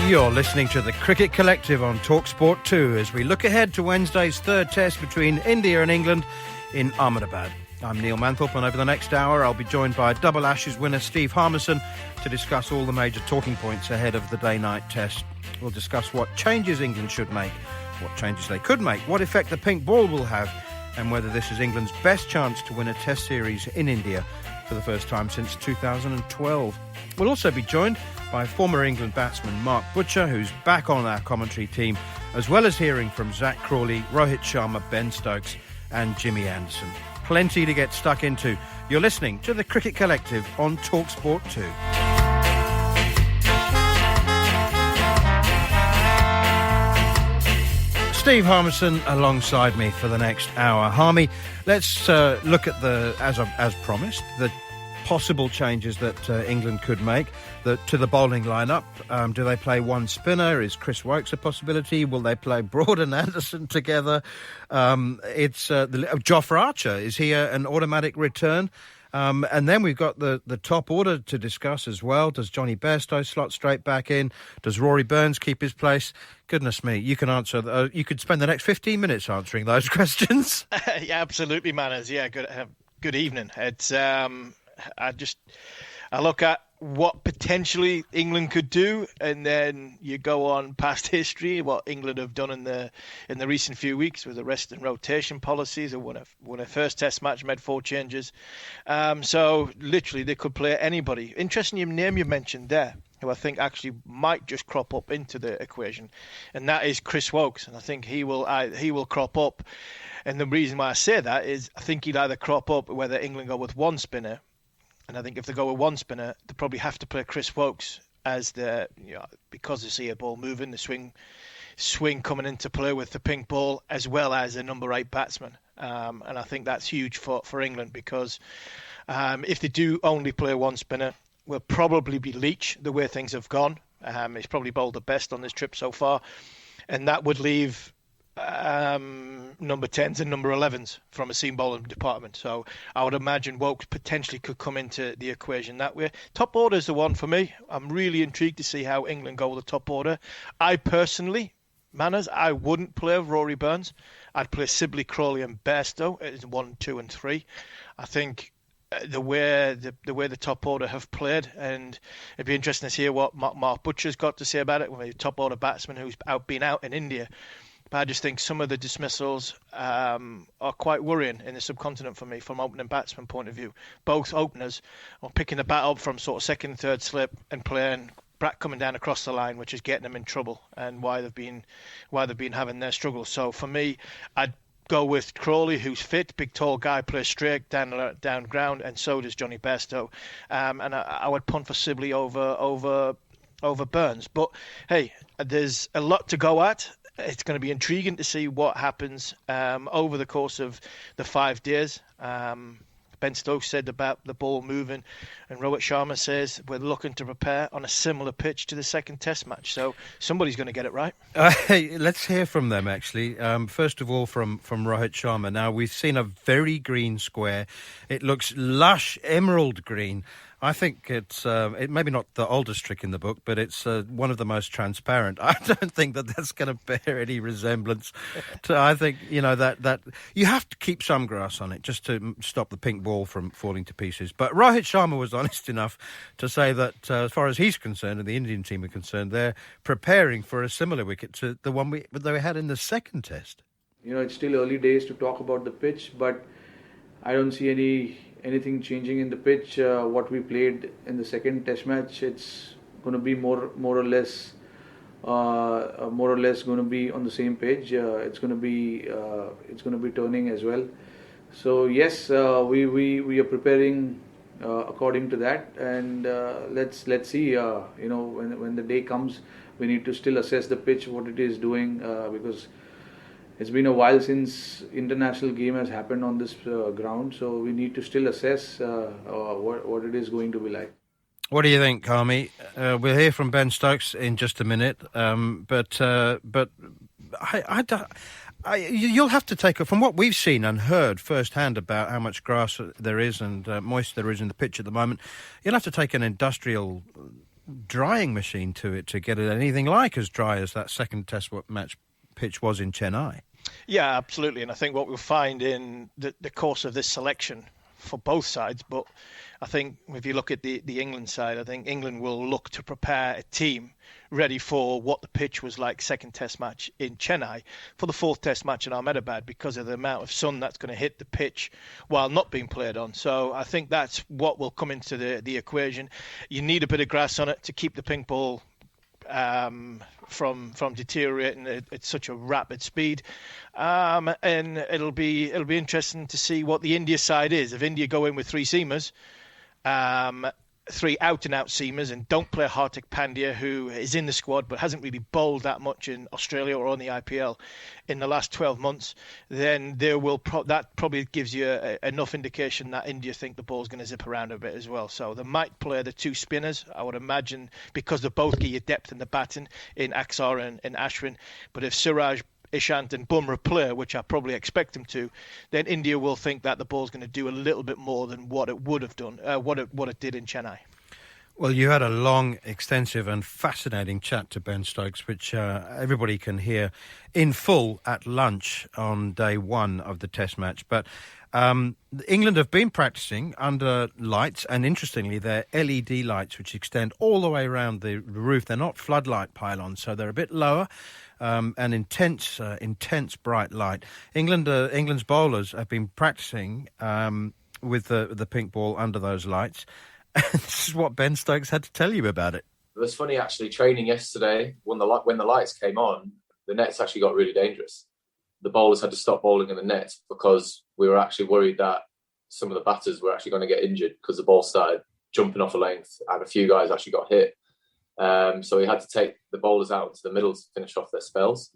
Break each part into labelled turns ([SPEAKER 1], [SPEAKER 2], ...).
[SPEAKER 1] You're listening to the Cricket Collective on TalkSport 2 as we look ahead to Wednesday's third test between India and England in Ahmedabad. I'm Neil Manthorpe, and over the next hour I'll be joined by double Ashes winner Steve Harmison to discuss all the major talking points ahead of the day-night test. We'll discuss what changes England should make, what changes they could make, what effect the pink ball will have, and whether this is England's best chance to win a test series in India for the first time since 2012. We'll also be joined by former England batsman Mark Butcher, who's back on our commentary team, as well as hearing from Zach Crawley, Rohit Sharma, Ben Stokes and Jimmy Anderson. Plenty to get stuck into. You're listening to the Cricket Collective on TalkSport 2. Steve Harmison alongside me for the next hour. Harmy, let's look at as promised, the possible changes that England could make to the bowling lineup. Do they play one spinner? Is Chris Woakes a possibility? Will they play Broad and Anderson together? It's Jofra Archer. Is he an automatic return? And then we've got the top order to discuss as well. Does Johnny Bairstow slot straight back in? Does Rory Burns keep his place? Goodness me, you can answer. You could spend the next 15 minutes answering those questions.
[SPEAKER 2] Yeah, absolutely, Manners. Yeah, good evening. It's I look at what potentially England could do, and then you go on past history, what England have done in the recent few weeks with the rest and rotation policies. They won a first Test match, made 4 changes. So literally, they could play anybody. Interesting name you mentioned there, who I think actually might just crop up into the equation, and that is Chris Woakes. And I think he will crop up. And the reason why I say that is I think he'd either crop up whether England go with one spinner. And I think if they go with one spinner, they probably have to play Chris Woakes as because they see a ball moving, the swing coming into play with the pink ball, as well as a number 8 batsman. And I think that's huge for England because if they do only play one spinner, will probably be Leach the way things have gone. He's probably bowled the best on this trip so far. And that would leave number 10s and number 11s from a seam bowling department. So I would imagine Woakes potentially could come into the equation that way. Top order is the one for me. I'm really intrigued to see how England go with the top order. I personally, Manners, I wouldn't play Rory Burns. I'd play Sibley, Crawley and Bairstow as 1, 2 and 3. I think the way the top order have played, and it'd be interesting to hear what Mark Butcher's got to say about it, with a top order batsman who's been out in India. But I just think some of the dismissals are quite worrying in the subcontinent for me from opening batsman point of view. Both openers are picking the bat up from sort of second and third slip and playing coming down across the line, which is getting them in trouble and why they've been having their struggles. So for me, I'd go with Crawley, who's fit, big tall guy, plays straight down ground, and so does Johnny Bairstow. And I would punt for Sibley over Burns. But hey, there's a lot to go at. It's going to be intriguing to see what happens over the course of the 5 days. Ben Stokes said about the ball moving, and Rohit Sharma says we're looking to prepare on a similar pitch to the second Test match. So somebody's going to get it right.
[SPEAKER 1] Let's hear from them, actually. First of all, from Rohit Sharma. Now, we've seen a very green square. It looks lush emerald green. I think it's maybe not the oldest trick in the book, but it's one of the most transparent. I don't think that's going to bear any resemblance to. I think that you have to keep some grass on it just to stop the pink ball from falling to pieces. But Rohit Sharma was honest enough to say that as far as he's concerned and the Indian team are concerned, they're preparing for a similar wicket to the one they had in the second Test.
[SPEAKER 3] It's still early days to talk about the pitch, but I don't see anything changing in the pitch. What we played in the second Test match, it's going to be more or less going to be on the same page. It's going to be turning as well. So yes, we are preparing according to that, and let's see. When the day comes, we need to still assess the pitch, what it is doing, because it's been a while since international game has happened on this ground, so we need to still assess what it is going to be like.
[SPEAKER 1] What do you think, Harmy? We'll hear from Ben Stokes in just a minute, but you'll have to take it from what we've seen and heard firsthand about how much grass there is and moisture there is in the pitch at the moment. You'll have to take an industrial drying machine to it to get it anything like as dry as that second test match pitch was in Chennai.
[SPEAKER 2] Yeah, absolutely. And I think what we'll find in the course of this selection for both sides, but I think if you look at the England side, I think England will look to prepare a team ready for what the pitch was like second test match in Chennai for the fourth test match in Ahmedabad because of the amount of sun that's going to hit the pitch while not being played on. So I think that's what will come into the equation. You need a bit of grass on it to keep the pink ball from deteriorating at such a rapid speed, and it'll be interesting to see what the India side is. If India go in with three seamers, three out-and-out seamers, and don't play Hardik Pandya, who is in the squad but hasn't really bowled that much in Australia or on the IPL in the last 12 months, then that probably gives you enough indication that India think the ball's going to zip around a bit as well. So they might play the two spinners, I would imagine, because they both give you depth in the batting in Axar and Ashwin. But if Siraj, Ishant and Bumrah play, which I probably expect them to, then India will think that the ball's going to do a little bit more than what it would have done, what it did in Chennai.
[SPEAKER 1] Well, you had a long, extensive and fascinating chat to Ben Stokes, which everybody can hear in full at lunch on day one of the Test match. But England have been practising under lights, and interestingly, they're LED lights which extend all the way around the roof. They're not floodlight pylons, so they're a bit lower. And intense bright light. England's bowlers have been practising with the pink ball under those lights. And this is what Ben Stokes had to tell you about it.
[SPEAKER 4] It was funny, actually, training yesterday, when the lights came on, the nets actually got really dangerous. The bowlers had to stop bowling in the nets because we were actually worried that some of the batters were actually going to get injured because the ball started jumping off a length and a few guys actually got hit. So we had to take the bowlers out into the middle to finish off their spells.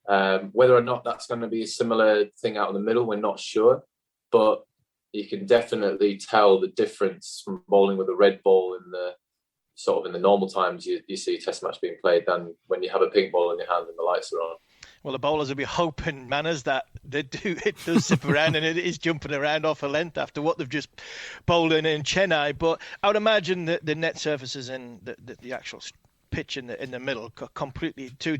[SPEAKER 4] Whether or not that's going to be a similar thing out in the middle, we're not sure. But you can definitely tell the difference from bowling with a red ball in the normal times you see Test match being played than when you have a pink ball in your hand and the lights are on.
[SPEAKER 2] Well, the bowlers will be hoping, Manners, that it does zip around and it is jumping around off a length after what they've just bowled in Chennai. But I would imagine that the net surfaces and the actual pitch in the middle are completely two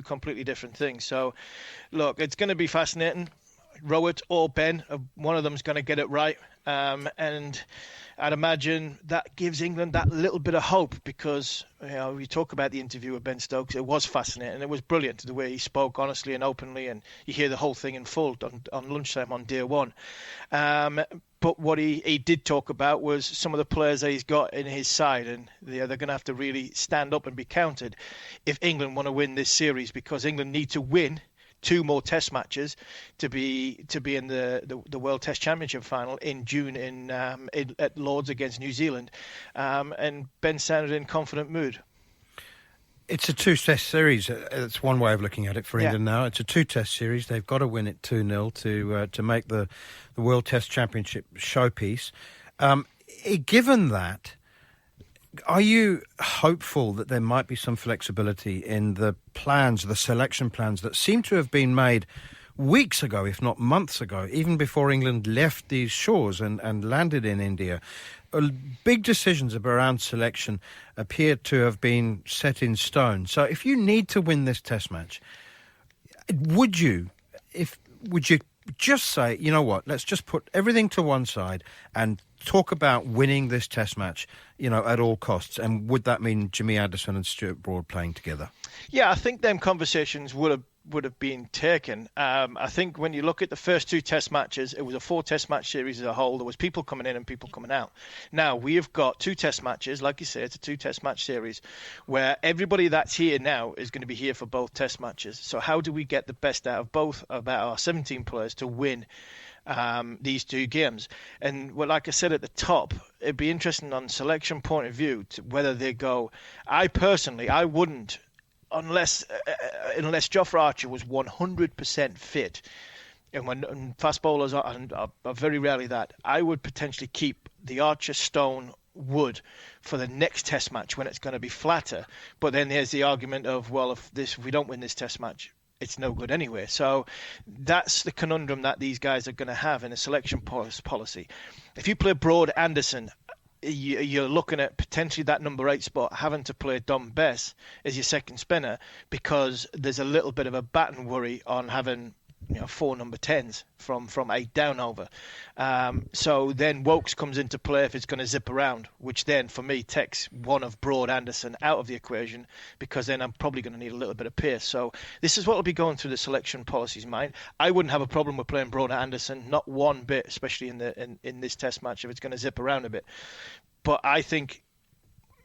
[SPEAKER 2] completely different things. So, look, it's going to be fascinating. Rowett or Ben, one of them's going to get it right. And I'd imagine that gives England that little bit of hope because, we talk about the interview with Ben Stokes. It was fascinating. It was brilliant the way he spoke honestly and openly, and you hear the whole thing in full on lunchtime on day one. But what he did talk about was some of the players that he's got in his side, and they're going to have to really stand up and be counted if England want to win this series, because England need to win 2 more Test matches to be in the World Test Championship final in June at Lords against New Zealand. And Ben sounded in confident mood.
[SPEAKER 1] It's a 2-test series. That's one way of looking at it for England now. It's a 2-test series. They've got to win it 2-0 to make the World Test Championship showpiece. Given that, are you hopeful that there might be some flexibility in the selection plans that seem to have been made weeks ago, if not months ago, even before England left these shores and landed in India? Big decisions around selection appear to have been set in stone. So if you need to win this Test match, would you just say, you know what, let's just put everything to one side and talk about winning this Test match, at all costs? And would that mean Jimmy Anderson and Stuart Broad playing together?
[SPEAKER 2] Yeah, I think them conversations would have been taken. I think when you look at the first 2 Test matches, it was a 4 Test match series as a whole. There was people coming in and people coming out. Now we have got 2 Test matches, like you say, it's a 2 Test match series where everybody that's here now is going to be here for both Test matches. So how do we get the best out of both of our 17 players to win these 2 games? And like I said at the top, it'd be interesting on selection point of view to whether they go. I wouldn't. Unless Jofra Archer was 100% fit, and when fast bowlers are very rarely that, I would potentially keep the Archer, Stone, Wood for the next Test match when it's going to be flatter. But then there's the argument of, well, if we don't win this Test match, it's no good anyway. So that's the conundrum that these guys are going to have in a selection policy. If you play Broad, Anderson, you're looking at potentially that number 8 spot having to play Dom Bess as your second spinner, because there's a little bit of a batting worry on having 4 number 10s from 8 down over. So then Wokes comes into play if it's going to zip around, which then for me takes one of Broad Anderson out of the equation, because then I'm probably going to need a little bit of pace. So this is what will be going through the selection policy's mind. I wouldn't have a problem with playing Broad Anderson, not one bit, especially in this test match if it's going to zip around a bit. But I think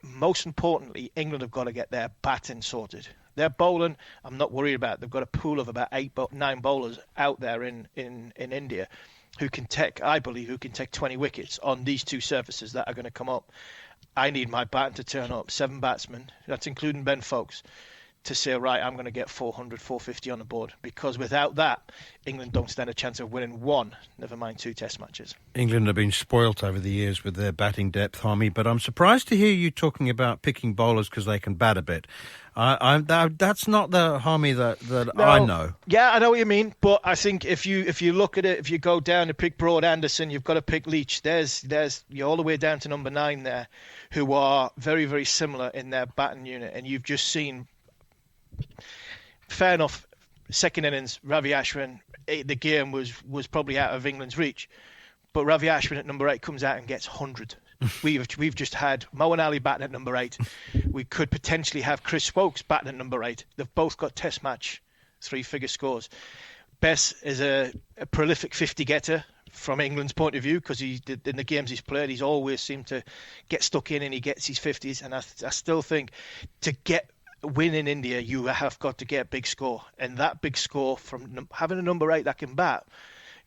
[SPEAKER 2] most importantly, England have got to get their batting sorted. Their bowling, I'm not worried about. They've got a pool of about 9 bowlers out there in India who can take 20 wickets on these 2 surfaces that are going to come up. I need my batting to turn up. 7 batsmen, that's including Ben Foakes, to say, right, I'm going to get 400, 450 on the board. Because without that, England don't stand a chance of winning 1, never mind 2 test matches.
[SPEAKER 1] England have been spoilt over the years with their batting depth, Harmy, but I'm surprised to hear you talking about picking bowlers because they can bat a bit. That's not the Harmy that
[SPEAKER 2] No,
[SPEAKER 1] I know.
[SPEAKER 2] Yeah, I know what you mean, but I think if you look at it, if you go down to pick Broad Anderson, you've got to pick Leach. There's you're all the way down to number 9 there, who are very, very similar in their batting unit, and you've just seen. Fair enough. Second innings, Ravi Ashwin, the game was probably out of England's reach, but Ravi Ashwin at number 8 comes out and gets 100. We've just had Moeen Ali batting at number 8. We could potentially have Chris Woakes batting at number 8. They've both got test match 3-figure scores. Bess is a prolific 50 getter from England's point of view, because in the games he's played, he's always seemed to get stuck in and he gets his 50s. And I still think to win in India, you have got to get a big score, and that big score from having a number 8 that can bat,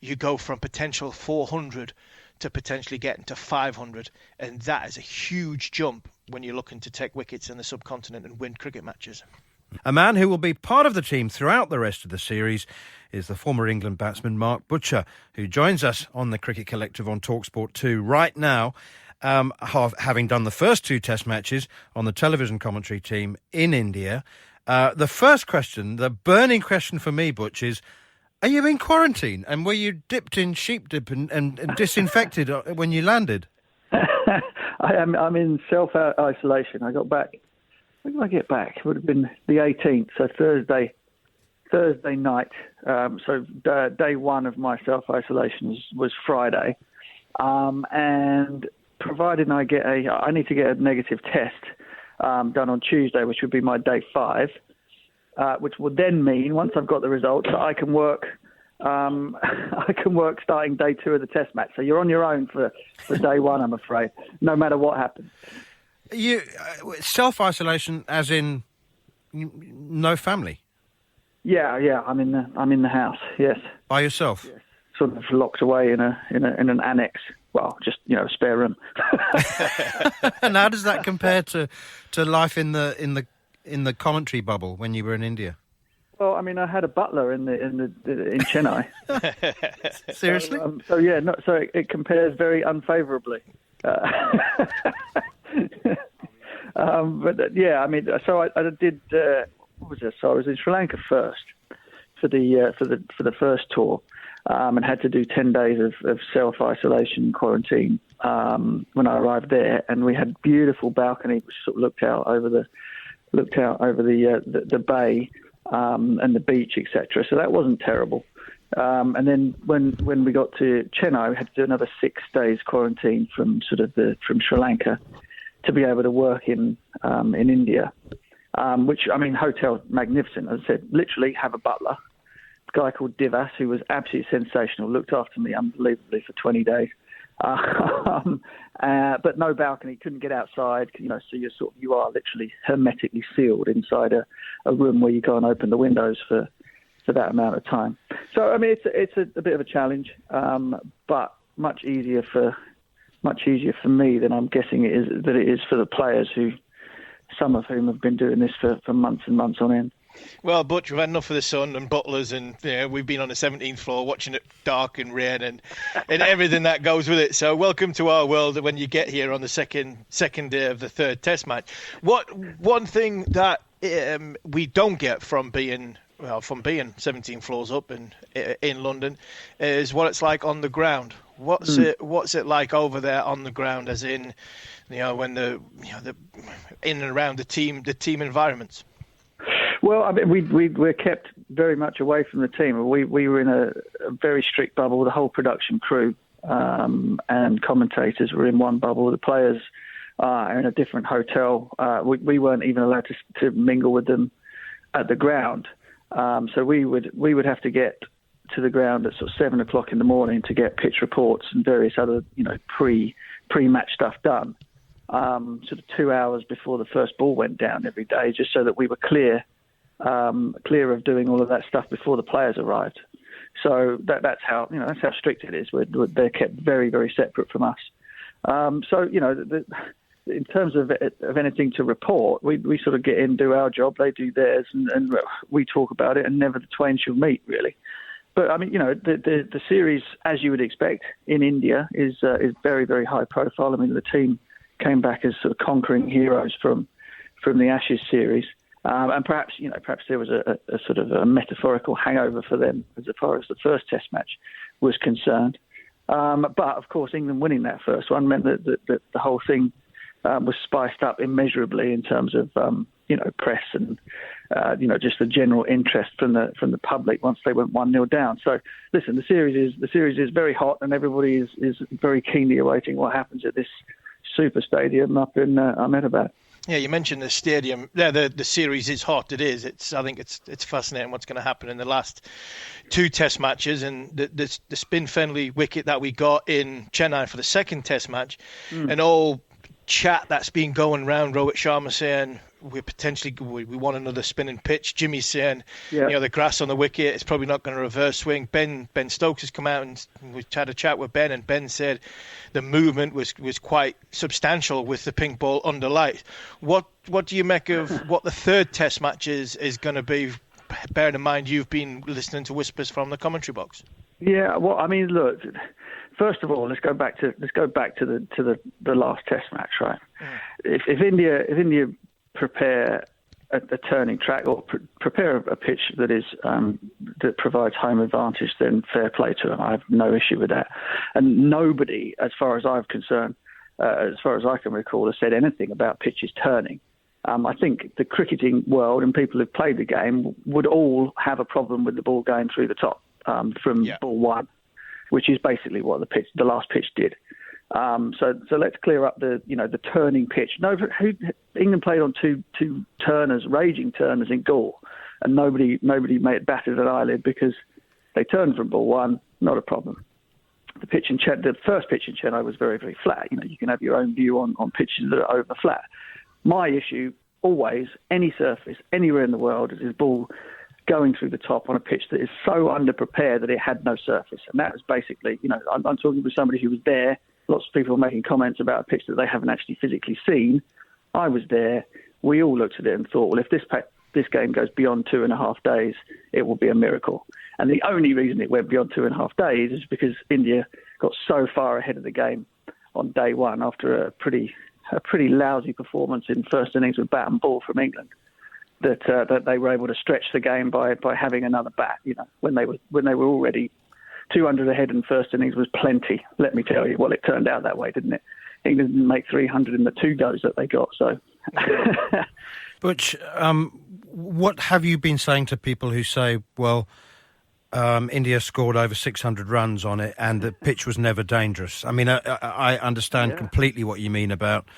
[SPEAKER 2] you go from potential 400 to potentially getting to 500, and that is a huge jump when you're looking to take wickets in the subcontinent and win cricket matches.
[SPEAKER 1] A man who will be part of the team throughout the rest of the series is the former England batsman Mark Butcher, who joins us on the Cricket Collective on TalkSport 2 right now. Having done the first 2 test matches on the television commentary team in India. The first question, the burning question for me, Butch, is, are you in quarantine? And were you dipped in sheep dip and disinfected when you landed?
[SPEAKER 5] I'm in self-isolation. I got back. When did I get back? It would have been the 18th, so Thursday night. So day 1 of my self-isolation was Friday. And provided I need to get a negative test done on Tuesday, which would be my day 5, which would then mean once I've got the results that I can work. I can work starting day 2 of the test match. So you're on your own for day 1, I'm afraid, no matter what happens.
[SPEAKER 1] You self-isolation, as in no family? Yeah.
[SPEAKER 5] I'm in the house. Yes.
[SPEAKER 1] By yourself?
[SPEAKER 5] Yes. Sort of locked away in an annex. Well, just a spare room.
[SPEAKER 1] And how does that compare to life in the commentary bubble when you were in India?
[SPEAKER 5] Well, I mean, I had a butler in Chennai.
[SPEAKER 1] Seriously?
[SPEAKER 5] So it compares very unfavourably. But yeah, I mean, so I did. What was this? So I was in Sri Lanka first for the first tour. And had to do 10 days of self-isolation quarantine when I arrived there, and we had a beautiful balcony which sort of looked out over the bay and the beach, etc. So that wasn't terrible. And then when we got to Chennai, we had to do another 6 days quarantine from Sri Lanka to be able to work in India, which, I mean, hotel magnificent. As I said, literally have a butler. Guy called Divas, who was absolutely sensational, looked after me unbelievably for 20 days. But no balcony, couldn't get outside, so you are literally hermetically sealed inside a room where you can't open the windows for that amount of time. So, I mean, it's a bit of a challenge, but much easier for me than I'm guessing it is for the players, some of whom have been doing this for months and months on end.
[SPEAKER 2] Well, Butch, we've had enough of the sun and butlers, and we've been on the 17th floor watching it dark and rain and everything that goes with it. So welcome to our world when you get here on the second day of the 3rd test match. One thing that we don't get from being 17 floors up in London is what it's like on the ground. What's it like over there on the ground, as in, when the in and around the team environments?
[SPEAKER 5] Well, I mean, we're kept very much away from the team. We were in a very strict bubble. The whole production crew and commentators were in one bubble. The players are in a different hotel. We weren't even allowed to mingle with them at the ground. So we would have to get to the ground at sort of 7 o'clock in the morning to get pitch reports and various other pre-match stuff done. Sort of 2 hours before the first ball went down every day, just so that we were clear of doing all of that stuff before the players arrived. So that's how strict it is. They're kept very, very separate from us. In terms of anything to report, we sort of get in, do our job, they do theirs, and we talk about it, and never the twain shall meet, really. But I mean, the series, as you would expect in India, is very, very high profile. I mean, the team came back as sort of conquering heroes from the Ashes series. And perhaps there was a sort of a metaphorical hangover for them as far as the first Test match was concerned. But of course, England winning that first one meant that the whole thing was spiced up immeasurably in terms of press and just the general interest from the public once they went 1-0 down. So listen, the series is very hot, and everybody is very keenly awaiting what happens at this super stadium up in Ahmedabad.
[SPEAKER 2] Yeah, you mentioned the stadium. Yeah, the series is hot. It is. I think it's fascinating what's going to happen in the last two Test matches, and the spin-friendly wicket that we got in Chennai for the second Test match, and all chat that's been going around. Rohit Sharma saying we want another spinning pitch. Jimmy saying, the grass on the wicket is probably not going to reverse swing. Ben Stokes has come out and we had a chat with Ben, and Ben said the movement was quite substantial with the pink ball under light. What do you make of what the third Test match is going to be? Bearing in mind you've been listening to whispers from the commentary box. Yeah,
[SPEAKER 5] well, I mean, look. First of all, let's go back to the last Test match, right? If India prepare a turning track or prepare a pitch that is that provides home advantage, then fair play to them. I have no issue with that. And nobody, as far as I'm concerned, as far as I can recall, has said anything about pitches turning. I think the cricketing world and people who've played the game would all have a problem with the ball going through the top from ball one, which is basically what the last pitch did. So let's clear up the turning pitch. No, England played on two turners, raging turners in Gaul, and nobody batted an eyelid because they turned from ball one, not a problem. The first pitch in Chennai was very, very flat. You can have your own view on pitches that are over flat. My issue always, any surface, anywhere in the world, is this ball going through the top on a pitch that is so underprepared that it had no surface. And that was basically, I'm talking with somebody who was there. Lots of people are making comments about a pitch that they haven't actually physically seen. I was there. We all looked at it and thought, well, if this game goes beyond 2.5 days, it will be a miracle. And the only reason it went beyond 2.5 days is because India got so far ahead of the game on day one after a pretty lousy performance in first innings with bat and ball from England. That they were able to stretch the game by having another bat. When they were already 200 ahead in first innings was plenty. Let me tell you. Well, it turned out that way, didn't it? England didn't make 300 in the 2 goes that they got. So,
[SPEAKER 1] Butch, what have you been saying to people who say, well, India scored over 600 runs on it and the pitch was never dangerous? I mean, I understand completely what you mean about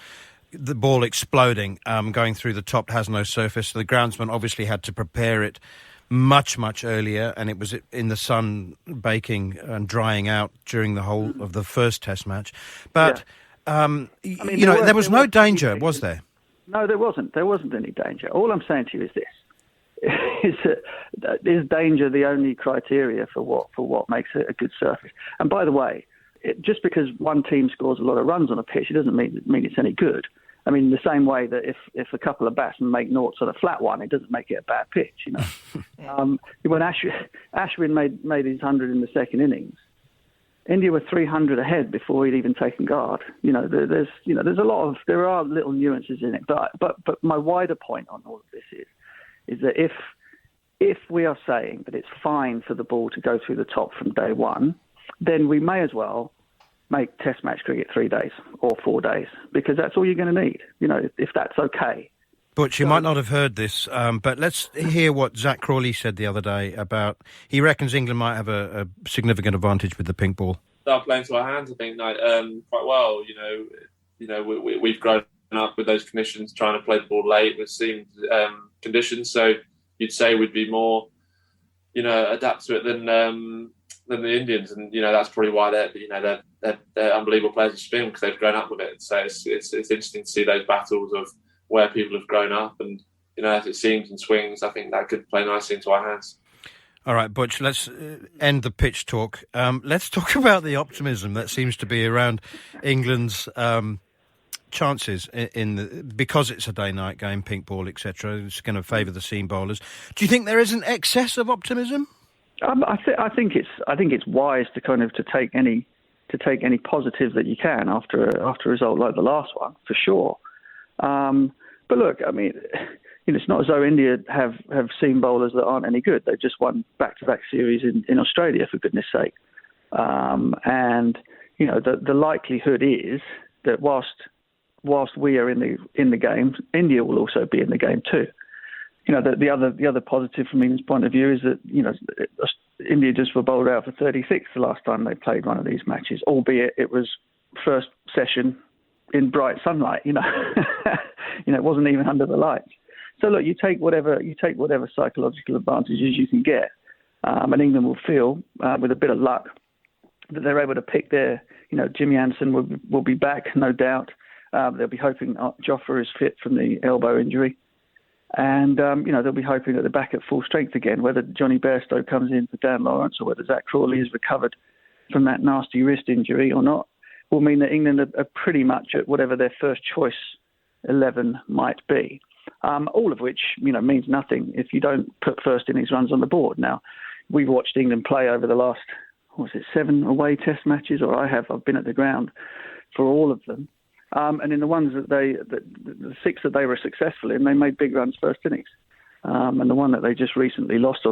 [SPEAKER 1] the ball exploding, going through the top, has no surface. The groundsman obviously had to prepare it much, much earlier, and it was in the sun baking and drying out during the whole of the first Test match. But, there was no danger, was there?
[SPEAKER 5] No, there wasn't. There wasn't any danger. All I'm saying to you is this. Is danger the only criteria for what makes it a good surface? And by the way, just because one team scores a lot of runs on a pitch, it doesn't mean it's any good. I mean, the same way that if a couple of batsmen make noughts on a flat one, it doesn't make it a bad pitch. When Ashwin made his 100 in the second innings, India were 300 ahead before he'd even taken guard. There are little nuances in it, but my wider point on all of this is that if we are saying that it's fine for the ball to go through the top from day one, then we may as well make Test match cricket 3 days or 4 days, because that's all you're going to need, if that's okay.
[SPEAKER 1] Butch, you might not have heard this, but let's hear what Zach Crawley said the other day about, he reckons England might have a significant advantage with the pink ball.
[SPEAKER 6] Start playing to our hands, I think, quite well. We've grown up with those conditions, trying to play the ball late with seamed conditions. So you'd say we'd be more, adapt to it than the Indians, and that's probably why they're unbelievable players to spin, because they've grown up with it. So it's interesting to see those battles of where people have grown up, and as it seems and swings, I think that could play nicely into our hands.
[SPEAKER 1] All right, Butch, let's end the pitch talk. Let's talk about the optimism that seems to be around England's chances because it's a day-night game, pink ball, etc. It's going to favour the seam bowlers. Do you think there is an excess of optimism?
[SPEAKER 5] I think it's wise to take any positive that you can after a result like the last one, for sure. But look, I mean, it's not as though India have seam bowlers that aren't any good. They've just won back-to-back series in Australia, for goodness sake. And the likelihood is that whilst we are in the game, India will also be in the game too. The other positive from England's point of view is that India just were bowled out for 36 the last time they played one of these matches, albeit it was first session in bright sunlight. It wasn't even under the lights. So look, you take whatever psychological advantages you can get, and England will feel, with a bit of luck, that they're able to pick their. Jimmy Anderson will be back, no doubt. They'll be hoping Jofra is fit from the elbow injury, and they'll be hoping that they're back at full strength again. Whether Johnny Bairstow comes in for Dan Lawrence or whether Zach Crawley has recovered from that nasty wrist injury or not, will mean that England are pretty much at whatever their first choice 11 might be. All of which, means nothing if you don't put first innings runs on the board. Now, we've watched England play over the last, 7 away Test matches, or I've been at the ground for all of them. And in the ones the 6 that they were successful in, they made big runs first innings. And the one that they just recently lost,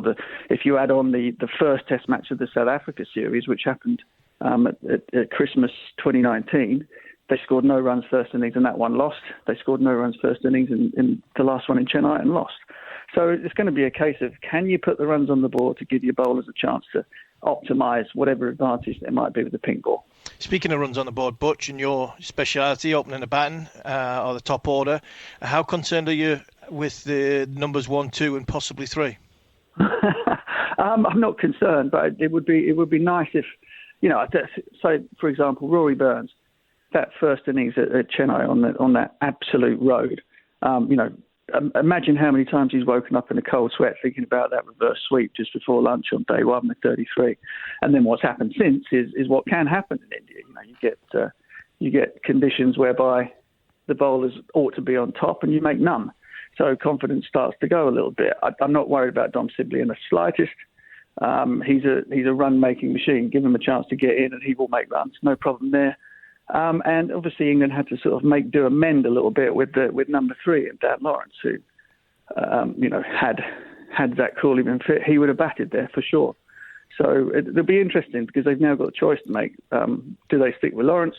[SPEAKER 5] if you add on the first Test match of the South Africa series, which happened at Christmas 2019, they scored no runs first innings and that one lost. They scored no runs first innings in the last one in Chennai and lost. So it's going to be a case of, can you put the runs on the board to give your bowlers a chance to optimise whatever advantage there might be with the pink ball?
[SPEAKER 2] Speaking of runs on the board, Butch, and your speciality, opening the batting or the top order, how concerned are you with the numbers 1, 2 and possibly 3?
[SPEAKER 5] I'm not concerned, but it would be nice if, say, for example, Rory Burns, that first innings at Chennai on that absolute road. Imagine how many times he's woken up in a cold sweat thinking about that reverse sweep just before lunch on day one with 33. And then what's happened since is what can happen in India. You get conditions whereby the bowlers ought to be on top and you make none. So confidence starts to go a little bit. I'm not worried about Dom Sibley in the slightest. He's a run-making machine. Give him a chance to get in and he will make runs. No problem there. And obviously England had to sort of amend a little bit with number 3 and Dan Lawrence, who, had Zach Crawley been fit, he would have batted there for sure. So it'll be interesting because they've now got a choice to make. Do they stick with Lawrence?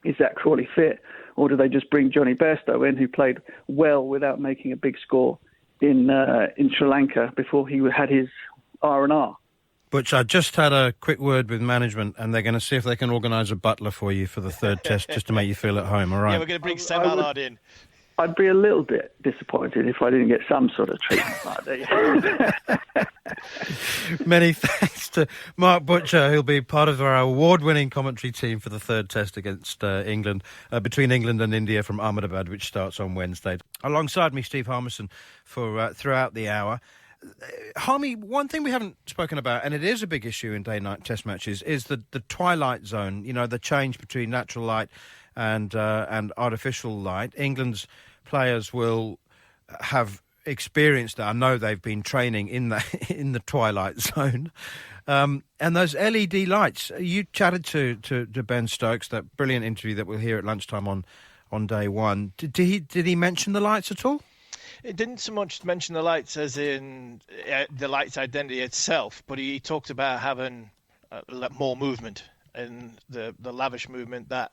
[SPEAKER 5] Is Zach Crawley fit? Or do they just bring Johnny Bairstow in, who played well without making a big score in Sri Lanka before he had his R&R?
[SPEAKER 1] Butch, I just had a quick word with management, and they're going to see if they can organise a butler for you for the third test, just to make you feel at home, all right?
[SPEAKER 2] Yeah, we're going to bring Sam Allard in.
[SPEAKER 5] I'd be a little bit disappointed if I didn't get some sort of treatment like that.
[SPEAKER 1] Many thanks to Mark Butcher, who'll be part of our award-winning commentary team for the third test against England, between England and India from Ahmedabad, which starts on Wednesday. Alongside me, Steve Harmison, for throughout the hour. Harmy, one thing we haven't spoken about, and it is a big issue in day-night test matches, is the twilight zone, the change between natural light and artificial light. England's players will have experienced that. I know they've been training in the twilight zone. And those LED lights, you chatted to Ben Stokes, that brilliant interview that we'll hear at lunchtime on day one. Did he mention the lights at all?
[SPEAKER 2] It didn't so much mention the lights as in the lights identity itself, but he talked about having more movement and the lavish movement that.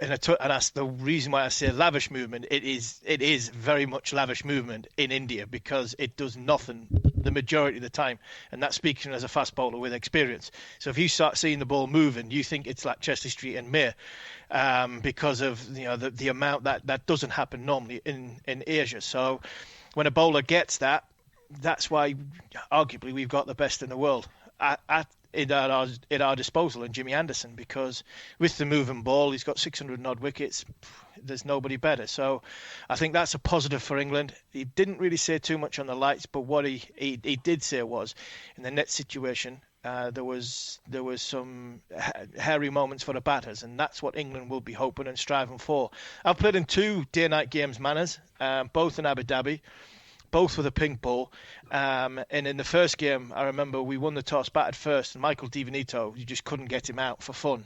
[SPEAKER 2] And that's the reason why I say lavish movement. It is very much lavish movement in India because it does nothing the majority of the time, and that's speaking as a fast bowler with experience. So if you start seeing the ball moving, you think it's like Chester Street and Mir, because of the amount that doesn't happen normally in Asia. So when a bowler gets that, that's why arguably we've got the best in the world at our disposal in Jimmy Anderson, because with the moving ball, he's got 600 odd wickets. There's nobody better. So I think that's a positive for England. He didn't really say too much on the lights, but what he did say was, in the net situation, there was some hairy moments for the batters, and that's what England will be hoping and striving for. I've played in 2 day-night games, Manners, both in Abu Dhabi, both with a pink ball. And in the first game, I remember we won the toss, batted first, and Michael DiVinito, you just couldn't get him out for fun.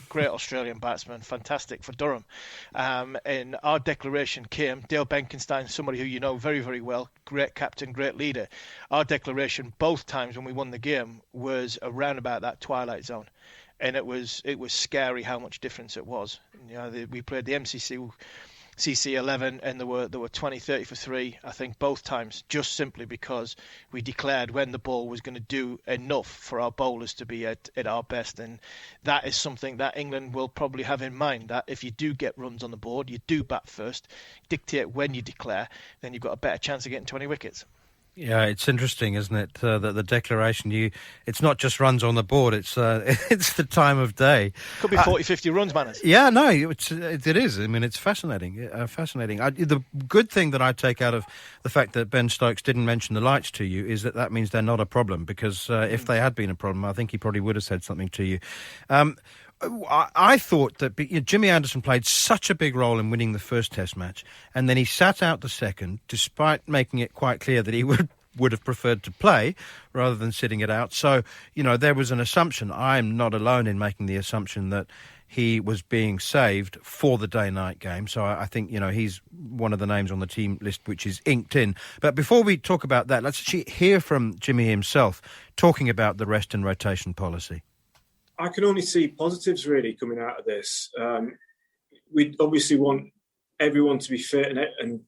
[SPEAKER 2] Great Australian batsman, fantastic for Durham. And our declaration came, Dale Benkenstein, somebody who you know very, very well, great captain, great leader. Our declaration both times when we won the game was around about that twilight zone. And it was scary how much difference it was. We played the CC 11, and there were 20-30 for 3, I think, both times, just simply because we declared when the ball was going to do enough for our bowlers to be at our best. And that is something that England will probably have in mind, that if you do get runs on the board, you do bat first, dictate when you declare, then you've got a better chance of getting 20 wickets.
[SPEAKER 1] Yeah, it's interesting, isn't it? That the declaration, it's not just runs on the board, it's the time of day.
[SPEAKER 2] Could be 40, 50 runs, Manners.
[SPEAKER 1] Yeah, no, it is. I mean, it's fascinating. Fascinating. The good thing that I take out of the fact that Ben Stokes didn't mention the lights to you is that means they're not a problem, because if they had been a problem, I think he probably would have said something to you. I thought that Jimmy Anderson played such a big role in winning the first Test match, and then he sat out the second, despite making it quite clear that he would have preferred to play rather than sitting it out. So, there was an assumption. I'm not alone in making the assumption that he was being saved for the day-night game. So I think, he's one of the names on the team list which is inked in. But before we talk about that, let's actually hear from Jimmy himself talking about the rest and rotation policy.
[SPEAKER 7] I can only see positives really coming out of this. We obviously want everyone to be fit and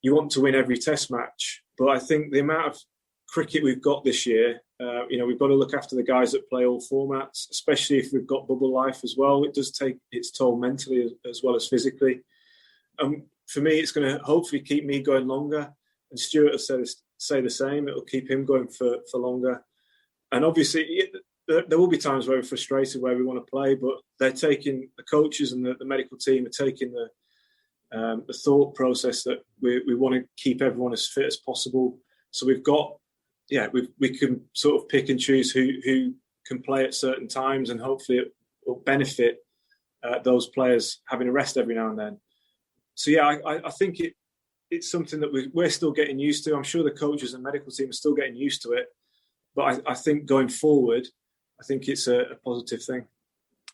[SPEAKER 7] you want to win every Test match. But I think the amount of cricket we've got this year, we've got to look after the guys that play all formats, especially if we've got bubble life as well. It does take its toll mentally as well as physically. For me, it's going to hopefully keep me going longer. And Stuart has say the same. It will keep him going for longer. And obviously, there will be times where we're frustrated, where we want to play, but they're taking, the coaches and the medical team are taking the thought process that we want to keep everyone as fit as possible. So we've got, we can sort of pick and choose who can play at certain times, and hopefully it will benefit those players having a rest every now and then. So I think it's something that we're still getting used to. I'm sure the coaches and medical team are still getting used to it, but I think going forward, I think it's a positive thing.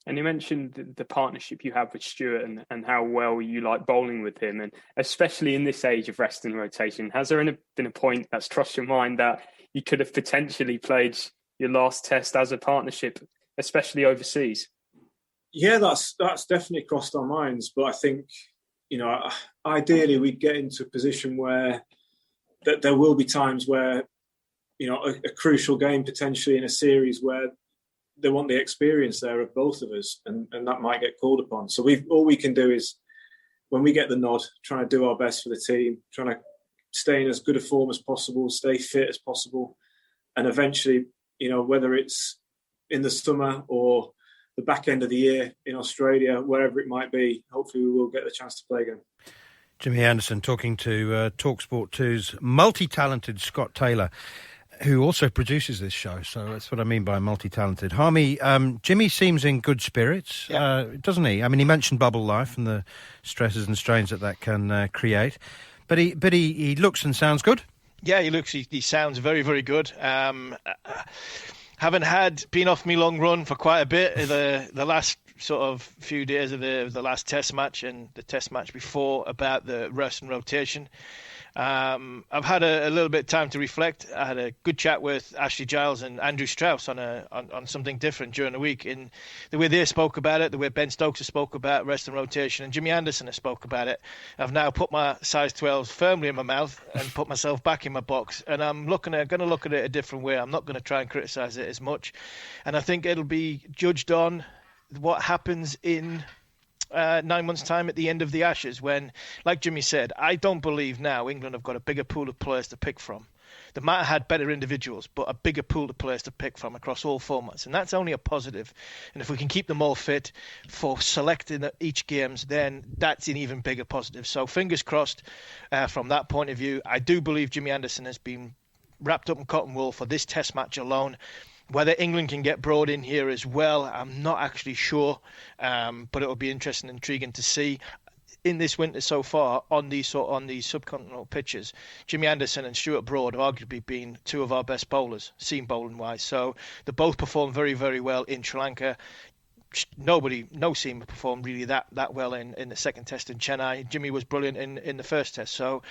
[SPEAKER 8] And you mentioned the partnership you have with Stuart and how well you like bowling with him. And especially in this age of rest and rotation, has there been a point that's crossed your mind that you could have potentially played your last Test as a partnership, especially overseas?
[SPEAKER 7] Yeah, that's definitely crossed our minds. But I think, ideally we'd get into a position where that there will be times where, a crucial game potentially in a series where they want the experience there of both of us, and that might get called upon. So all we can do is, when we get the nod, trying to do our best for the team, trying to stay in as good a form as possible, stay fit as possible, and eventually, whether it's in the summer or the back end of the year in Australia, wherever it might be, hopefully we will get the chance to play again.
[SPEAKER 1] Jimmy Anderson talking to TalkSport 2's multi-talented Scott Taylor, who also produces this show. So that's what I mean by multi-talented. Harmy, Jimmy seems in good spirits, doesn't he? I mean, he mentioned bubble life and the stresses and strains that can create. But he looks and sounds good.
[SPEAKER 2] Yeah, he sounds very, very good. Been off me long run for quite a bit. The last sort of few days of the last Test match and the Test match before about the rest and rotation. I've had a little bit of time to reflect. I had a good chat with Ashley Giles and Andrew Strauss on something different during the week. In the way they spoke about it, the way Ben Stokes has spoke about rest and rotation, and Jimmy Anderson has spoke about it. I've now put my size 12s firmly in my mouth and put myself back in my box. And I'm going to look at it a different way. I'm not going to try and criticise it as much. And I think it'll be judged on what happens in 9 months' time at the end of the Ashes when, like Jimmy said, I don't believe now England have got a bigger pool of players to pick from. They might have had better individuals, but a bigger pool of players to pick from across all formats. And that's only a positive. And if we can keep them all fit for selecting each games, then that's an even bigger positive. So fingers crossed from that point of view. I do believe Jimmy Anderson has been wrapped up in cotton wool for this Test match alone. Whether England can get Broad in here as well, I'm not actually sure, but it will be interesting and intriguing to see. In this winter so far, on these subcontinental pitches, Jimmy Anderson and Stuart Broad have arguably been two of our best bowlers, seam bowling wise. So they both performed very, very well in Sri Lanka. No seamer performed really that well in the second test in Chennai. Jimmy was brilliant in the first test. So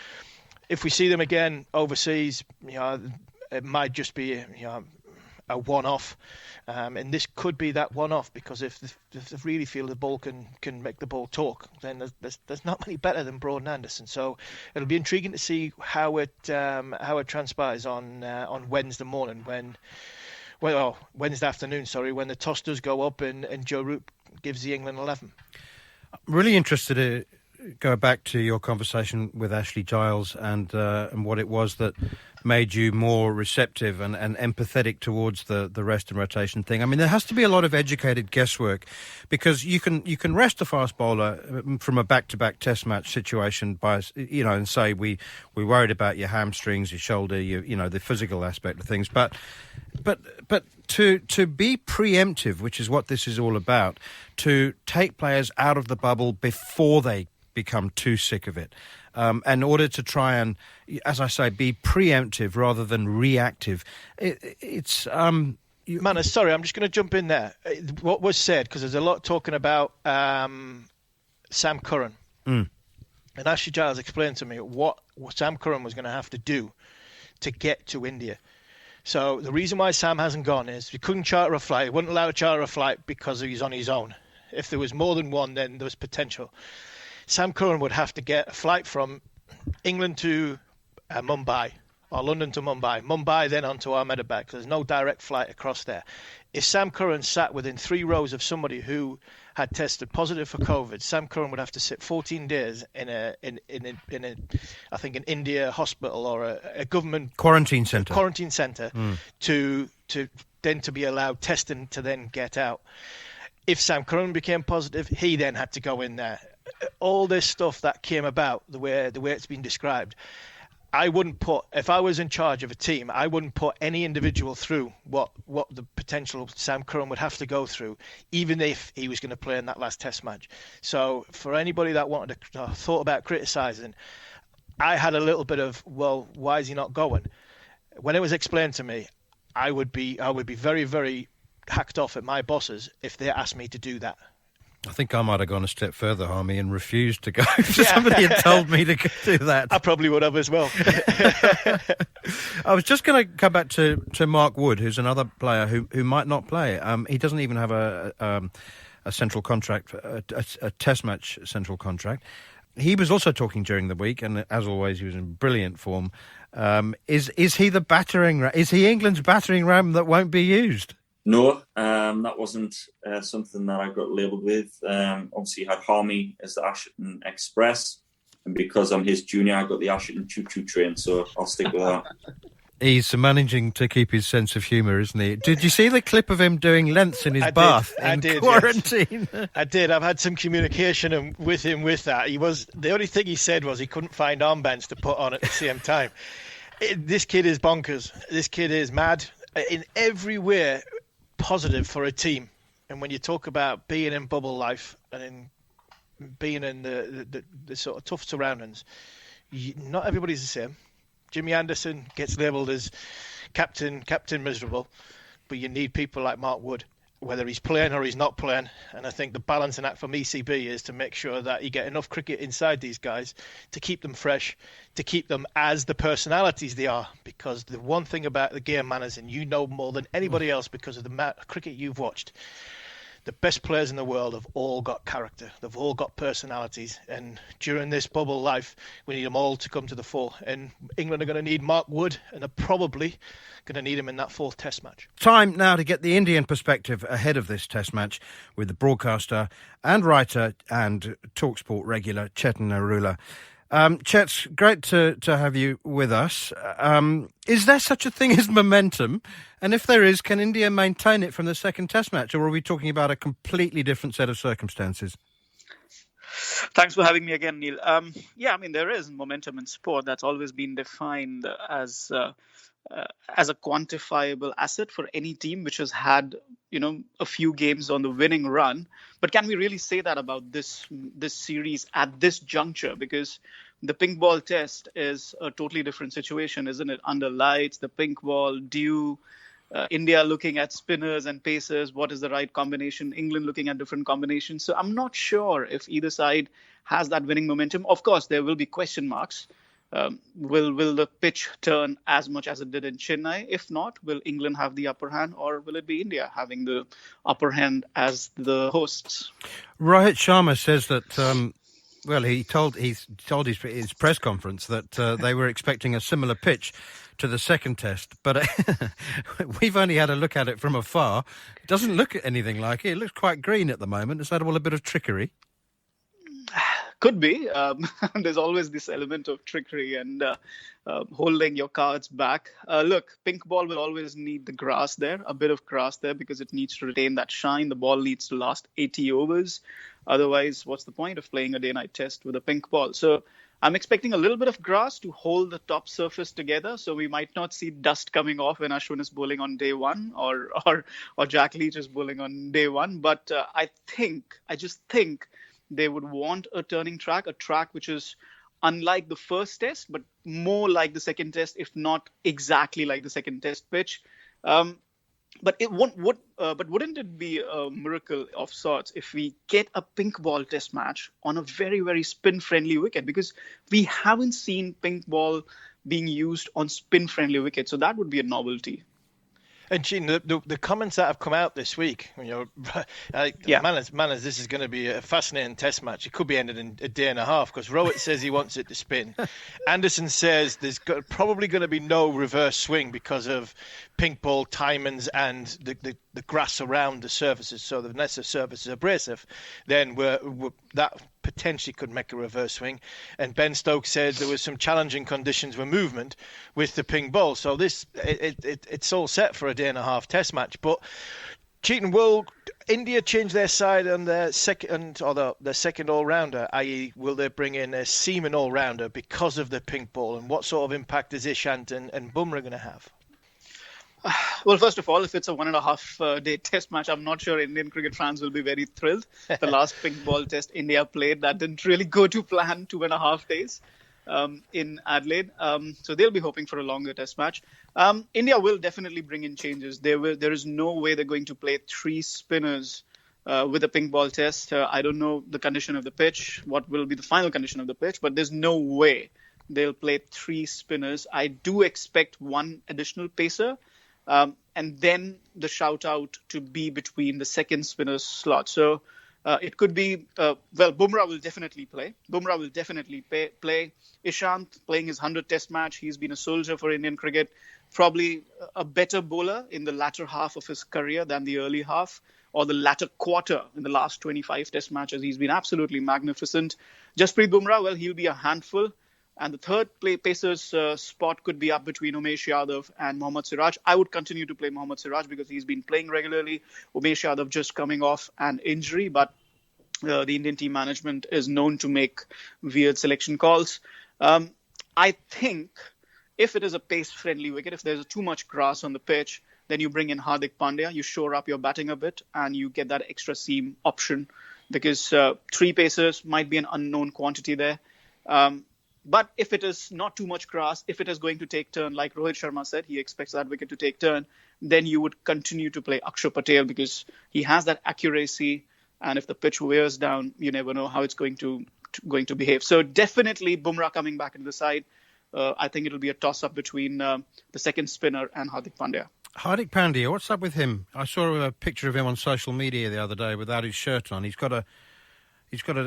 [SPEAKER 2] if we see them again overseas, it might just be a one-off, and this could be that one-off because if they really feel the ball can make the ball talk, then there's not many better than Broad and Anderson. So it'll be intriguing to see how it transpires on Wednesday morning Wednesday afternoon, when the toss does go up and Joe Root gives the England 11.
[SPEAKER 1] I'm really interested to go back to your conversation with Ashley Giles and what it was that made you more receptive and empathetic towards the rest and rotation thing. I mean, there has to be a lot of educated guesswork because you can rest a fast bowler from a back-to-back Test match situation by and say we worried about your hamstrings, your shoulder, the physical aspect of things, but to be preemptive, which is what this is all about, to take players out of the bubble before they become too sick of it, in order to try and, as I say, be preemptive rather than reactive.
[SPEAKER 2] Manners, sorry, I'm just going to jump in there. What was said, because there's a lot talking about Sam Curran. And Ashley Giles explained to me what Sam Curran was going to have to do to get to India. So the reason why Sam hasn't gone is he couldn't charter a flight. He wouldn't allow to charter a flight because he's on his own. If there was more than one, then there was potential. Sam Curran would have to get a flight from England to Mumbai or London to Mumbai then on to Ahmedabad because there's no direct flight across there. If Sam Curran sat within 3 rows of somebody who had tested positive for COVID, Sam Curran would have to sit 14 days in a I think an India hospital or a government
[SPEAKER 1] quarantine centre
[SPEAKER 2] to then to be allowed testing to then get out. If Sam Curran became positive, he then had to go in there. All this stuff that came about, the way it's been described, I wouldn't put, if I was in charge of a team, I wouldn't put any individual through what the potential Sam Curran would have to go through, even if he was going to play in that last Test match. So for anybody that wanted to thought about criticising, I had a little bit of, well, why is he not going? When it was explained to me, I would be very, very hacked off at my bosses if they asked me to do that.
[SPEAKER 1] I think I might have gone a step further, Harmy, and refused to go if somebody had told me to do that.
[SPEAKER 2] I probably would have as well.
[SPEAKER 1] I was just going to come back to Mark Wood, who's another player who might not play. He doesn't even have a central contract, a Test match central contract. He was also talking during the week, and as always, he was in brilliant form. Is he the battering? Is he England's battering ram that won't be used?
[SPEAKER 9] No, that wasn't something that I got labelled with. Obviously, I had Harmy as the Asherton Express, and because I'm his junior, I got the Asherton Choo Choo train, so I'll stick with that.
[SPEAKER 1] He's managing to keep his sense of humour, isn't he? Did you see the clip of him doing lengths in his bath in quarantine?
[SPEAKER 2] Yes. I did. I've had some communication with him with that. The only thing he said was he couldn't find armbands to put on at the same time. This kid is bonkers. This kid is mad in every way. Positive for a team, and when you talk about being in bubble life and in being in the sort of tough surroundings, not everybody's the same. Jimmy Anderson gets labelled as captain miserable, but you need people like Mark Wood. whether he's playing or he's not playing. And I think the balancing act from ECB is to make sure that you get enough cricket inside these guys to keep them fresh, to keep them as the personalities they are. Because the one thing about the game, Manners, and you know more than anybody else because of the cricket you've watched, the best players in the world have all got character. They've all got personalities. And during this bubble life, we need them all to come to the fore. And England are going to need Mark Wood, and they're probably going to need him in that fourth test match.
[SPEAKER 1] Time now to get the Indian perspective ahead of this test match with the broadcaster and writer and TalkSport regular, Chetan Arula. Chet, great to have you with us. Is there such a thing as momentum? And if there is, can India maintain it from the second test match? Or are we talking about a completely different set of circumstances?
[SPEAKER 10] Thanks for having me again, Neil. There is momentum in sport. That's always been defined as a quantifiable asset for any team which has had, a few games on the winning run. But can we really say that about this series at this juncture? Because the pink ball test is a totally different situation, isn't it? Under lights, the pink ball, dew, India looking at spinners and pacers, what is the right combination? England looking at different combinations. So I'm not sure if either side has that winning momentum. Of course, there will be question marks. Will the pitch turn as much as it did in Chennai? If not, will England have the upper hand, or will it be India having the upper hand as the hosts?
[SPEAKER 1] Rohit Sharma says that, he told his press conference that they were expecting a similar pitch to the second test, but we've only had a look at it from afar. It doesn't look anything like it. It looks quite green at the moment. Is that all a bit of trickery?
[SPEAKER 10] Could be. There's always this element of trickery and holding your cards back. Look, pink ball will always need the grass there, a bit of grass there, because it needs to retain that shine. The ball needs to last 80 overs. Otherwise, what's the point of playing a day-night test with a pink ball? So I'm expecting a little bit of grass to hold the top surface together. So we might not see dust coming off when Ashwin is bowling on day one or Jack Leach is bowling on day one. But I just think they would want a turning track, a track which is unlike the first test, but more like the second test, if not exactly like the second test pitch. But wouldn't it be a miracle of sorts if we get a pink ball test match on a very, very spin-friendly wicket? Because we haven't seen pink ball being used on spin-friendly wickets. So that would be a novelty.
[SPEAKER 2] And Gene, the comments that have come out this week, Manners, this is going to be a fascinating test match. It could be ended in a day and a half because Rohit says he wants it to spin. Anderson says there's probably going to be no reverse swing because of pink ball timings and the grass around the surfaces. So unless the surface is abrasive, then that potentially could make a reverse swing. And Ben Stokes said there was some challenging conditions with movement with the pink ball. So it's all set for a day and a half test match. But Cheaton, will India change their side on their second all-rounder, i.e. will they bring in a seaman all-rounder because of the pink ball? And what sort of impact is Ishant and Bumrah going to have?
[SPEAKER 10] Well, first of all, if it's a 1.5 day test match, I'm not sure Indian cricket fans will be very thrilled. The last pink ball test India played, that didn't really go to plan, 2.5 days in Adelaide. So they'll be hoping for a longer test match. India will definitely bring in changes. There is no way they're going to play 3 spinners with a pink ball test. I don't know the condition of the pitch, what will be the final condition of the pitch, but there's no way they'll play 3 spinners. I do expect 1 additional pacer. And then the shout out to be between the second spinner's slot. So it could be, Bumrah will definitely play. Play. Ishant playing his 100th test match. He's been a soldier for Indian cricket. Probably a better bowler in the latter half of his career than the early half or the latter quarter in the last 25 test matches. He's been absolutely magnificent. Jasprit Bumrah, well, he'll be a handful. And the third pacer's spot could be up between Umesh Yadav and Mohammad Siraj. I would continue to play Mohammad Siraj because he's been playing regularly. Umesh Yadav just coming off an injury, but the Indian team management is known to make weird selection calls. I think if it is a pace-friendly wicket, if there's too much grass on the pitch, then you bring in Hardik Pandya, you shore up your batting a bit, and you get that extra seam option because 3 pacers might be an unknown quantity there. But if it is not too much grass, if it is going to take turn, like Rohit Sharma said, he expects that wicket to take turn, then you would continue to play Akshar Patel because he has that accuracy. And if the pitch wears down, you never know how it's going to behave. So definitely Bumrah coming back into the side. I think it'll be a toss-up between the second spinner and Hardik Pandya.
[SPEAKER 1] Hardik Pandya, what's up with him? I saw a picture of him on social media the other day without his shirt on. He's got a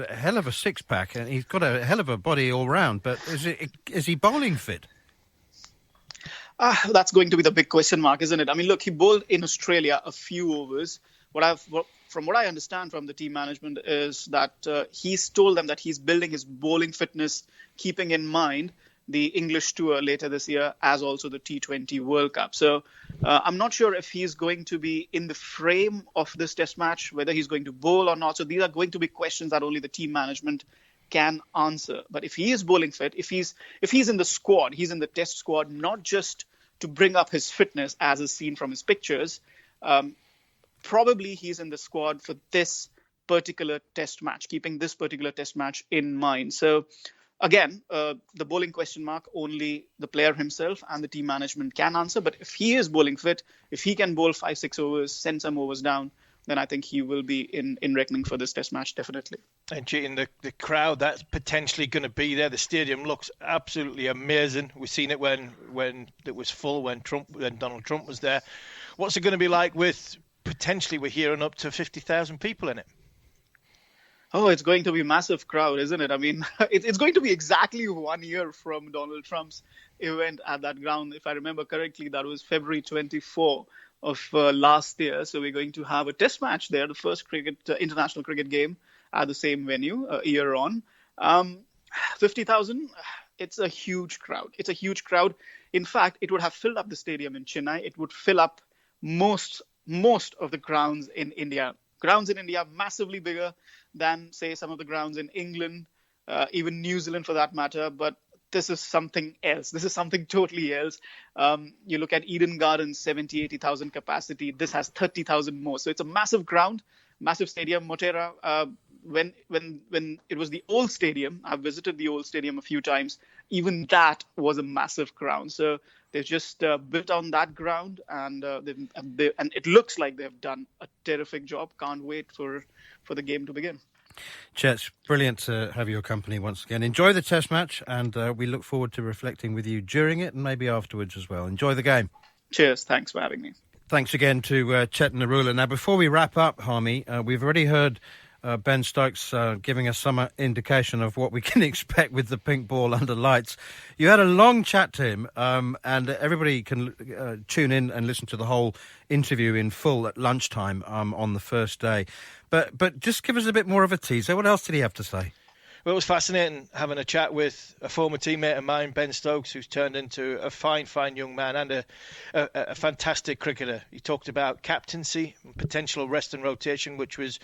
[SPEAKER 1] hell of a six-pack and he's got a hell of a body all round. But is he bowling fit?
[SPEAKER 10] That's going to be the big question mark, isn't it? I mean, look, he bowled in Australia a few overs. From what I understand from the team management is that he's told them that he's building his bowling fitness, keeping in mind the English tour later this year, as also the T20 World Cup. So I'm not sure if he's going to be in the frame of this test match, whether he's going to bowl or not. So these are going to be questions that only the team management can answer. But if he is bowling fit, if he's in the squad, he's in the test squad, not just to bring up his fitness as is seen from his pictures, probably he's in the squad for this particular test match, keeping this particular test match in mind. So again, the bowling question mark, only the player himself and the team management can answer. But if he is bowling fit, if he can bowl 5-6 overs, send some overs down, then I think he will be in reckoning for this test match, definitely.
[SPEAKER 2] And cheating the crowd that's potentially going to be there. The stadium looks absolutely amazing. We've seen it when it was full, when Donald Trump was there. What's it going to be like with potentially we're hearing up to 50,000 people in it?
[SPEAKER 10] Oh, it's going to be a massive crowd, isn't it? I mean, it's going to be exactly 1 year from Donald Trump's event at that ground. If I remember correctly, that was February 24 of last year. So we're going to have a test match there, the first international cricket game at the same venue a year on. 50,000, it's a huge crowd. It's a huge crowd. In fact, it would have filled up the stadium in Chennai. It would fill up most of the grounds in India. Grounds in India massively bigger than, say, some of the grounds in England, even New Zealand for that matter. But this is something else. This is something totally else. You look at Eden Gardens, 70, 80,000 capacity. This has 30,000 more. So it's a massive ground, massive stadium. Motera, when it was the old stadium, I've visited the old stadium a few times, even that was a massive ground. So they've just built on that ground, and it looks like they've done a terrific job. Can't wait for the game to begin.
[SPEAKER 1] Chet, brilliant to have your company once again. Enjoy the test match, and we look forward to reflecting with you during it and maybe afterwards as well. Enjoy the game.
[SPEAKER 10] Cheers. Thanks for having me.
[SPEAKER 1] Thanks again to Chet Narula. Now, before we wrap up, Harmy, we've already heard Ben Stokes giving us some indication of what we can expect with the pink ball under lights. You had a long chat to him, and everybody can tune in and listen to the whole interview in full at lunchtime on the first day. But just give us a bit more of a teaser. What else did he have to say?
[SPEAKER 2] Well, it was fascinating having a chat with a former teammate of mine, Ben Stokes, who's turned into a fine young man and a fantastic cricketer. He talked about captaincy and potential rest and rotation, which was,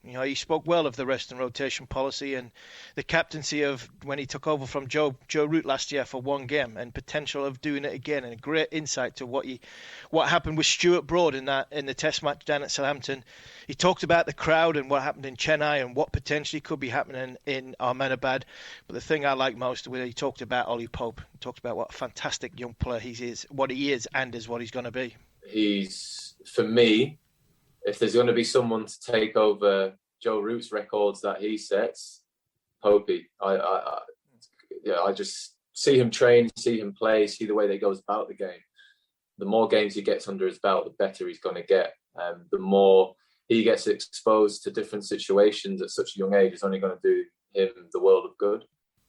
[SPEAKER 2] he spoke well of the rest and rotation policy and the captaincy of when he took over from Joe Root last year for one game and potential of doing it again, and a great insight to what happened with Stuart Broad in the test match down at Southampton. He talked about the crowd and what happened in Chennai and what potentially could be happening in Ahmedabad. But the thing I like most was he talked about Ollie Pope. He talked about what a fantastic young player he is, what he is, and is what he's going to be.
[SPEAKER 4] He's, for me, if there's going to be someone to take over Joe Root's records that he sets, Popey. I just see him train, see him play, see the way that he goes about the game. The more games he gets under his belt, the better he's going to get. The more he gets exposed to different situations at such a young age, it's only going to do him the world of good.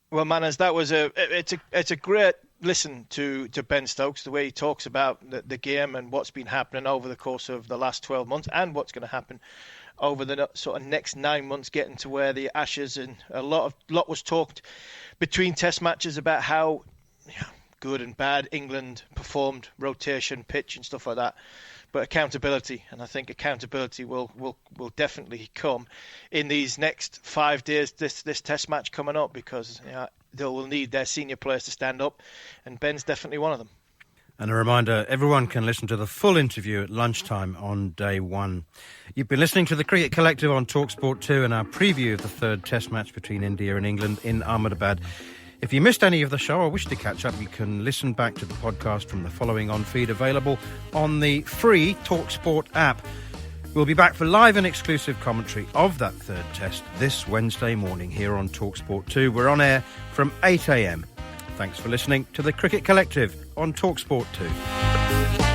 [SPEAKER 2] Well, Manners, that was it's a great listen to Ben Stokes, the way he talks about the game and what's been happening over the course of the last 12 months and what's going to happen over the sort of next 9 months, getting to where the Ashes, and a lot was talked between test matches about how good and bad England performed, rotation, pitch and stuff like that. But accountability, and I think accountability will definitely come in these next 5 days, this test match coming up, because they will need their senior players to stand up, and Ben's definitely one of them.
[SPEAKER 1] And a reminder, everyone can listen to the full interview at lunchtime on day one. You've been listening to the Cricket Collective on TalkSport 2 and our preview of the third test match between India and England in Ahmedabad. If you missed any of the show or wish to catch up, you can listen back to the podcast from the following on feed, available on the free TalkSport app. We'll be back for live and exclusive commentary of that third test this Wednesday morning here on TalkSport 2. We're on air from 8 a.m. Thanks for listening to the Cricket Collective on TalkSport 2.